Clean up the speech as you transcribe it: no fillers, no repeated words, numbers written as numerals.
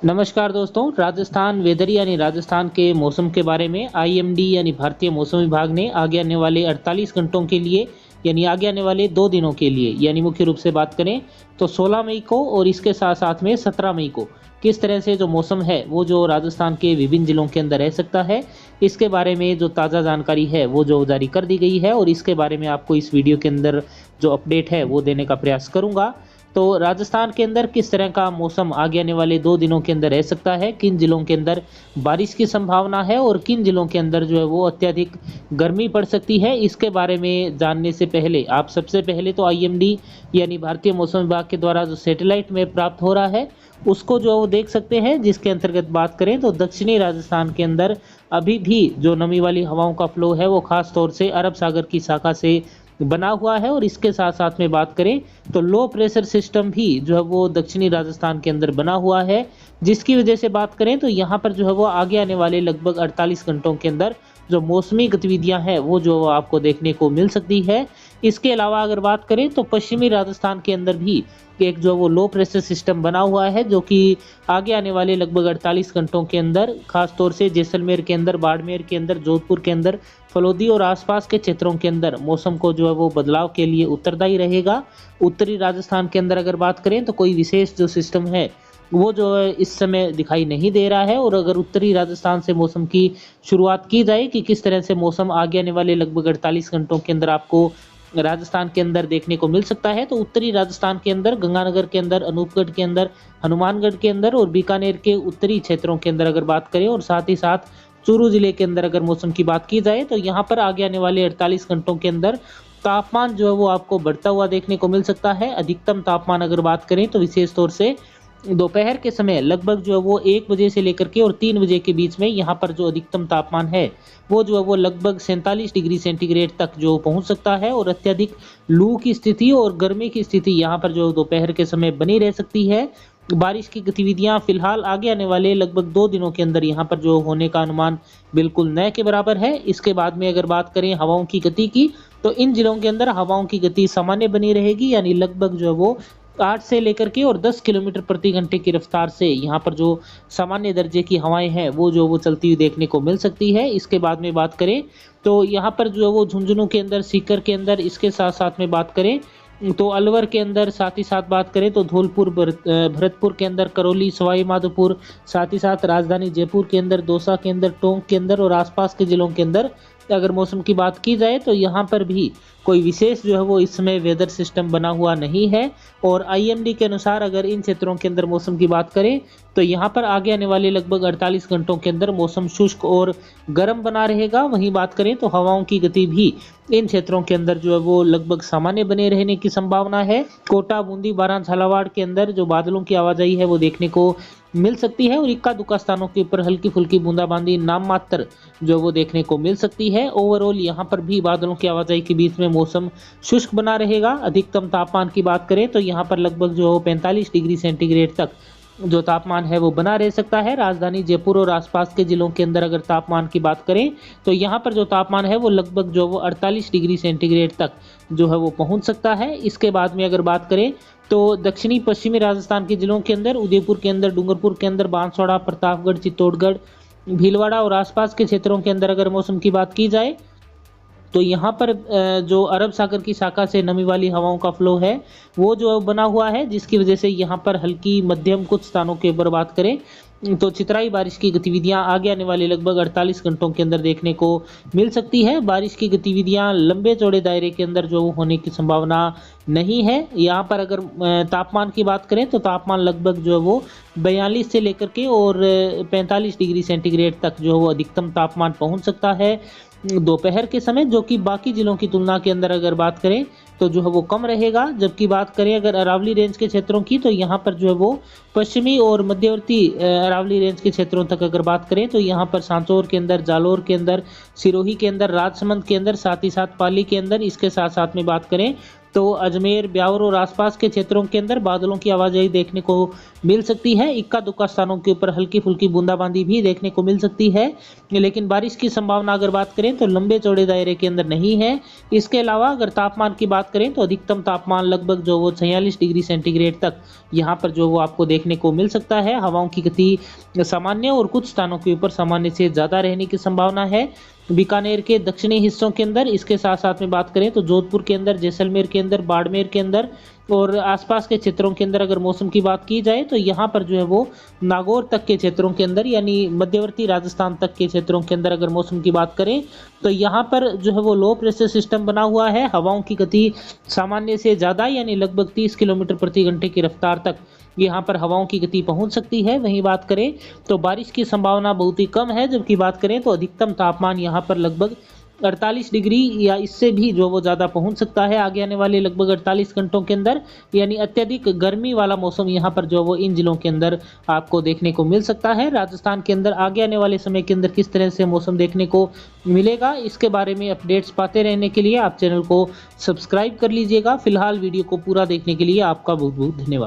नमस्कार दोस्तों, राजस्थान वेदर यानी राजस्थान के मौसम के बारे में आईएमडी यानी भारतीय मौसम विभाग ने आगे आने वाले 48 घंटों के लिए यानी आगे आने वाले 2 दिनों के लिए यानी मुख्य रूप से बात करें तो 16 मई को और इसके साथ साथ में 17 मई को किस तरह से जो मौसम है वो जो राजस्थान के विभिन्न जिलों के अंदर रह सकता है, इसके बारे में जो ताज़ा जानकारी है वो जो जारी कर दी गई है और इसके बारे में आपको इस वीडियो के अंदर जो अपडेट है वो देने का प्रयास करूँगा। तो राजस्थान के अंदर किस तरह का मौसम आगे आने वाले 2 दिनों के अंदर रह सकता है, किन जिलों के अंदर बारिश की संभावना है और किन जिलों के अंदर जो है वो अत्यधिक गर्मी पड़ सकती है, इसके बारे में जानने से पहले आप सबसे पहले तो आईएमडी यानी भारतीय मौसम विभाग के द्वारा जो सैटेलाइट में प्राप्त हो रहा है उसको जो वो देख सकते हैं। जिसके अंतर्गत बात करें तो दक्षिणी राजस्थान के अंदर अभी भी जो नमी वाली हवाओं का फ्लो है वो खास तौर से अरब सागर की शाखा से बना हुआ है और इसके साथ साथ में बात करें तो लो प्रेशर सिस्टम भी जो है वो दक्षिणी राजस्थान के अंदर बना हुआ है, जिसकी वजह से बात करें तो यहाँ पर जो है वो आगे आने वाले लगभग 48 घंटों के अंदर जो मौसमी गतिविधियां हैं वो जो आपको देखने को मिल सकती है। इसके अलावा अगर बात करें तो पश्चिमी राजस्थान के अंदर भी एक जो वो लो प्रेशर सिस्टम बना हुआ है जो कि आगे आने वाले लगभग 48 घंटों के अंदर खास तौर से जैसलमेर के अंदर, बाड़मेर के अंदर, जोधपुर के अंदर, फलोदी और आसपास के क्षेत्रों के अंदर मौसम को जो है वो बदलाव के लिए उत्तरदायी रहेगा। उत्तरी राजस्थान के अंदर अगर बात करें तो कोई विशेष जो सिस्टम है वो जो है इस समय दिखाई नहीं दे रहा है। और अगर उत्तरी राजस्थान से मौसम की शुरुआत की जाए कि किस तरह से मौसम आगे आने वाले लगभग 48 घंटों के अंदर आपको राजस्थान के अंदर देखने को मिल सकता है, तो उत्तरी राजस्थान के अंदर गंगानगर के अंदर, अनूपगढ़ के अंदर, हनुमानगढ़ के अंदर और बीकानेर के उत्तरी क्षेत्रों के अंदर अगर बात करें और साथ ही साथ चूरू जिले के अंदर अगर मौसम की बात की जाए तो यहाँ पर आगे आने वाले 48 घंटों के अंदर तापमान जो है वो आपको बढ़ता हुआ देखने को मिल सकता है। अधिकतम तापमान अगर बात करें तो विशेष तौर से दोपहर के समय लगभग जो है वो 1 बजे से लेकर के और 3 बजे के बीच में यहाँ पर जो अधिकतम तापमान है वो जो है वो लगभग 47 डिग्री सेंटीग्रेड तक जो पहुंच सकता है और अत्यधिक लू की स्थिति और गर्मी की स्थिति यहाँ पर जो दोपहर के समय बनी रह सकती है। बारिश की गतिविधियां फिलहाल आगे आने वाले लगभग 2 दिनों के अंदर यहाँ पर जो होने का अनुमान बिल्कुल न के बराबर है। इसके बाद में अगर बात करें हवाओं की गति की तो इन जिलों के अंदर हवाओं की गति सामान्य बनी रहेगी, यानी लगभग जो है वो 8 से लेकर के और 10 किलोमीटर प्रति घंटे की रफ्तार से यहाँ पर जो सामान्य दर्जे की हवाएं हैं वो जो वो चलती हुई देखने को मिल सकती है। इसके बाद में बात करें तो यहाँ पर जो है वो झुंझुनू के अंदर, सीकर के अंदर, इसके साथ साथ में बात करें तो अलवर के अंदर, साथ ही साथ बात करें तो धौलपुर, भरतपुर के अंदर, करौली, सवाई माधोपुर, साथ ही साथ राजधानी जयपुर के अंदर, दौसा के अंदर, टोंक के अंदर और आसपास के जिलों के अंदर अगर मौसम की बात की जाए तो यहाँ पर भी कोई विशेष जो है वो इस समय वेदर सिस्टम बना हुआ नहीं है। और आईएमडी के अनुसार अगर इन क्षेत्रों के अंदर मौसम की बात करें तो यहाँ पर आगे आने वाले लगभग 48 घंटों के अंदर मौसम शुष्क और गर्म बना रहेगा। वहीं बात करें तो हवाओं की गति भी इन क्षेत्रों के अंदर जो है वो लगभग सामान्य बने रहने की संभावना है। कोटा, बूंदी, बारां, झालावाड़ के अंदर जो बादलों की आवाजाही है वो देखने को मिल सकती है और इक्का दुक्का स्थानों के ऊपर हल्की फुल्की बूंदाबांदी नाम मात्र जो वो देखने को मिल सकती है। ओवरऑल यहाँ पर भी बादलों की आवाजाही के बीच में मौसम शुष्क बना रहेगा। अधिकतम तापमान की बात करें तो यहाँ पर लगभग जो 45 डिग्री सेंटीग्रेड तक जो तापमान है वो बना रह सकता है। राजधानी जयपुर और आसपास के जिलों के अंदर अगर तापमान की बात करें तो यहाँ पर जो तापमान है वो लगभग जो वो 48 डिग्री सेंटीग्रेड तक जो है वो पहुंच सकता है। इसके बाद में अगर बात करें तो दक्षिणी पश्चिमी राजस्थान के जिलों के अंदर, उदयपुर के अंदर, डूंगरपुर के अंदर, बांसवाड़ा, प्रतापगढ़, चित्तौड़गढ़, भीलवाड़ा और आसपास के क्षेत्रों के अंदर अगर मौसम की बात की जाए तो यहाँ पर जो अरब सागर की शाखा से नमी वाली हवाओं का फ्लो है वो जो बना हुआ है, जिसकी वजह से यहाँ पर हल्की मध्यम कुछ स्थानों के ऊपर बात करें तो चितराई बारिश की गतिविधियां आगे आने वाले लगभग 48 घंटों के अंदर देखने को मिल सकती है। बारिश की गतिविधियां लंबे चौड़े दायरे के अंदर जो होने की संभावना नहीं है। यहाँ पर अगर तापमान की बात करें तो तापमान लगभग जो है वो 42 से लेकर के और 45 डिग्री सेंटीग्रेड तक जो है वो अधिकतम तापमान पहुँच सकता है दोपहर के समय, जो कि बाकी जिलों की तुलना के अंदर अगर बात करें तो जो है वो कम रहेगा। जबकि बात करें अगर अरावली रेंज के क्षेत्रों की तो यहाँ पर जो है वो पश्चिमी और मध्यवर्ती अरावली रेंज के क्षेत्रों तक अगर बात करें तो यहाँ पर सांचौर के अंदर, जालोर के अंदर, सिरोही के अंदर, राजसमंद के अंदर, साथ ही साथ पाली के अंदर, इसके साथ साथ में बात करें तो अजमेर, ब्यावर और आसपास के क्षेत्रों के अंदर बादलों की आवाजाही देखने को मिल सकती है। इक्का दुक्का स्थानों के ऊपर हल्की फुल्की बूंदाबांदी भी देखने को मिल सकती है, लेकिन बारिश की संभावना अगर बात करें तो लंबे चौड़े दायरे के अंदर नहीं है। इसके अलावा अगर तापमान की बात करें तो अधिकतम तापमान लगभग जो वो 46 डिग्री सेंटीग्रेड तक यहाँ पर जो वो आपको देखने को मिल सकता है। हवाओं की गति सामान्य और कुछ स्थानों के ऊपर सामान्य से ज़्यादा रहने की संभावना है। बीकानेर के दक्षिणी हिस्सों के अंदर, इसके साथ साथ में बात करें तो जोधपुर के अंदर, जैसलमेर के अंदर, बाड़मेर के अंदर और आसपास के क्षेत्रों के अंदर अगर मौसम की बात की जाए तो यहाँ पर जो है वो नागौर तक के क्षेत्रों के अंदर यानी मध्यवर्ती राजस्थान तक के क्षेत्रों के अंदर अगर मौसम की बात करें तो यहाँ पर जो है वो लो प्रेशर सिस्टम बना हुआ है। हवाओं की गति सामान्य से ज़्यादा यानी लगभग 30 किलोमीटर प्रति घंटे की रफ्तार तक यहाँ पर हवाओं की गति पहुंच सकती है। वहीं बात करें तो बारिश की संभावना बहुत ही कम है, जबकि बात करें तो अधिकतम तापमान यहाँ पर लगभग 48 डिग्री या इससे भी जो वो ज़्यादा पहुंच सकता है आगे आने वाले लगभग 48 घंटों के अंदर। यानी अत्यधिक गर्मी वाला मौसम यहाँ पर जो वो इन जिलों के अंदर आपको देखने को मिल सकता है। राजस्थान के अंदर आगे आने वाले समय के अंदर किस तरह से मौसम देखने को मिलेगा, इसके बारे में अपडेट्स पाते रहने के लिए आप चैनल को सब्सक्राइब कर लीजिएगा। फिलहाल वीडियो को पूरा देखने के लिए आपका बहुत बहुत धन्यवाद।